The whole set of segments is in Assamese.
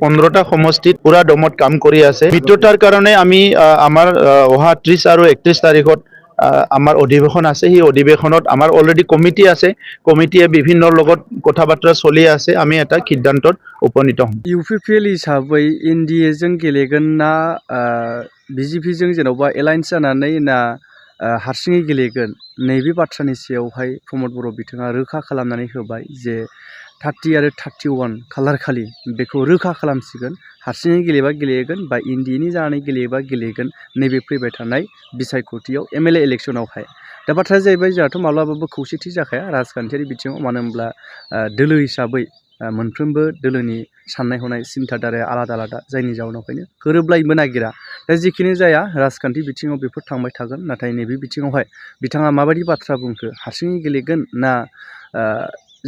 15টা সমষ্টিত পুৰা দমত কাম কৰি আছে। মিত্ৰতাৰ কাৰণে আমি আমাৰ অহা 30 আৰু 31 তাৰিখত আমাৰ অধিৱেশন আছে। সেই অধিৱেশনত আমাৰ অলৰেডি কমিটি আছে। কমিটিয়ে বিভিন্ন লগত কথা বাৰ্তা চলি আছে। আমি এটা সিদ্ধান্তত উপনীত হ'ম। UPPL हिसाबै NDA जों गेलेगोन ना BJP जों जेन'बा एलायन्स जानानै ना हारसिङै गेलेगोन नैबे बाथ्रानि सायावहाय प्रमद बर' बिथाङा रोखा खालामनानै होबाय जे 30 आरो 31 खालार खालि बेखौ रोखा खालामसिगोन। हारसिङै गेलेबा गेलेगोन बा इन्डियानि जानानै गेलेबा गेलेगोन नैबे फैबाय थानाय बिसायख'थियाव MLA इलेक्सनावहाय। दा बाथ्राया जाहैबाय जोंहाथ' माब्लाबाबो खौसेथि जाखाया राजखान्थियारि बिथिङाव, मानो होनब्ला दोलो हिसाबै मोनफ्रोमबो दोलोनि साननाय हनाय सिन्थाधाराया आलादा आलादा, जायनि जाउनावहायनो गोरोबलायनोबो नागिरा। दा जिखिनि जाया राजखान्थि बिथिङाव बेफोर थांबाय थागोन, नाथाय नैबे बिथिङावहाय बिथाङा माबायदि बाथ्रा बुंखो, हारसिङै गेलेगोन ना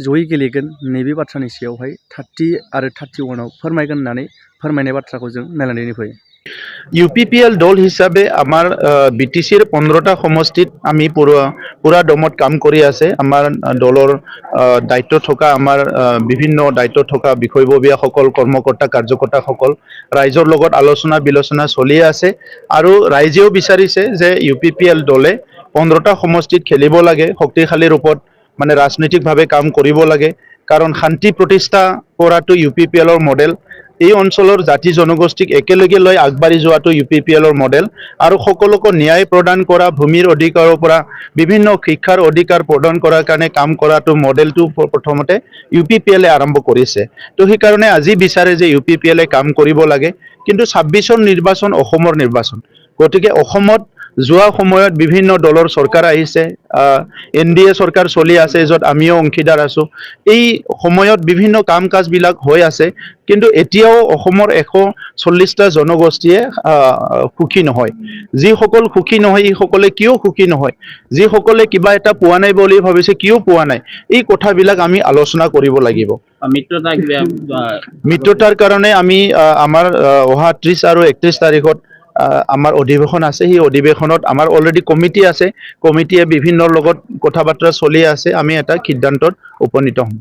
जयै गेलेगोन नैबे बाथ्रानि सायावहाय 30 आरो 31 फोरमायगोन होननानै फोरमायनाय बाथ्राखौ जों नायनानै फैयो। UPPL দল হিচাপে আমাৰ BTCৰ 15টা সমষ্টিত আমি পুৰা দমত কাম কৰি আছে। আমাৰ দলৰ দায়িত্ব থকা আমাৰ বিভিন্ন দায়িত্ব থকা বিষয়ববীয়াসকল, কৰ্মকৰ্তা কাৰ্যকৰ্তাসকল ৰাইজৰ লগত আলোচনা বিলোচনা চলি আছে। আৰু ৰাইজেও বিচাৰিছে যে UPPL দলে 15টা সমষ্টিত খেলিব লাগে, শক্তিশালী ৰূপত মানে ৰাজনৈতিকভাৱে কাম কৰিব লাগে। কাৰণ শান্তি প্ৰতিষ্ঠা কৰাটো UPPLৰ মডেল। এই অঞ্চলৰ জাতি জনগোষ্ঠীক একেলগে লৈ আগবাঢ়ি যোৱাটো UPPLৰ মডেল। আৰু সকলোকে ন্যায় প্ৰদান কৰা, ভূমিৰ অধিকাৰৰ পৰা বিভিন্ন শিক্ষাৰ অধিকাৰ প্ৰদান কৰাৰ কাৰণে কাম কৰাটো মডেলটো প্ৰথমতে UPPLে আৰম্ভ কৰিছে। তো সেইকাৰণে আজি বিচাৰে যে UPPLে কাম কৰিব লাগে। কিন্তু 26ৰ নিৰ্বাচন অসমৰ নিৰ্বাচন, গতিকে অসমত যোৱা সময়ত বিভিন্ন দলৰ চৰকাৰ আহিছে, NDA চৰকাৰ চলি আছে, য'ত আমিও অংশীদাৰ আছোঁ। এই সময়ত বিভিন্ন কাম কাজবিলাক হৈ আছে, কিন্তু এতিয়াও অসমৰ 140টা জনগোষ্ঠীয়ে সুখী নহয়। যিসকল সুখী নহয়, এইসকলে কিয় সুখী নহয়, যিসকলে কিবা এটা পোৱা নাই বুলি ভাবিছে কিয় পোৱা নাই, এই কথাবিলাক আমি আলোচনা কৰিব লাগিব। মিত্ৰতাৰ কাৰণে আমি আমাৰ অহা 30 আৰু 31 তাৰিখত আমাৰ অধিৱেশন আছে। সেই অধিৱেশনত আমাৰ অলৰেডি কমিটি আছে। কমিটিয়ে বিভিন্ন লগত কথা বাৰ্তা চলি আছে। আমি এটা সিদ্ধান্তত উপনীত হ'ম।